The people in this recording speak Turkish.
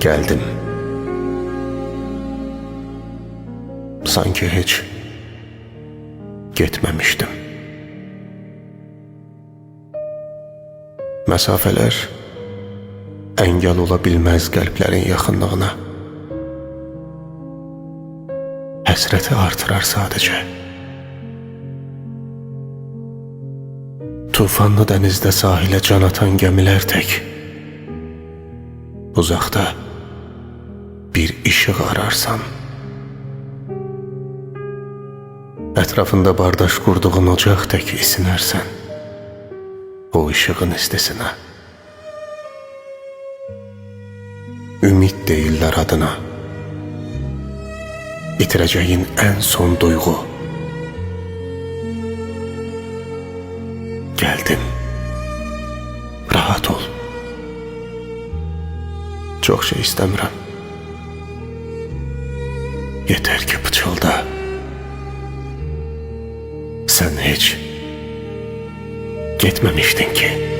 Geldim. Sanki hiç gitmemiştim. Mesafeler engel olabilmez kalplerin yakınlığına. Həsrəti artırar sadece. Tufanlı denizde sahile can atan gemiler tek. Uzakta bir ışık ararsan, etrafında bardaş kurduğun ocaq tek isinersen, o ışığın istisine. Ümit değiller adına. Bitireceğin en son duygu. Geldim. Rahat ol. Çok şey istemiyorum. Yeter ki pıçılda. Sen hiç gitmemiştin ki.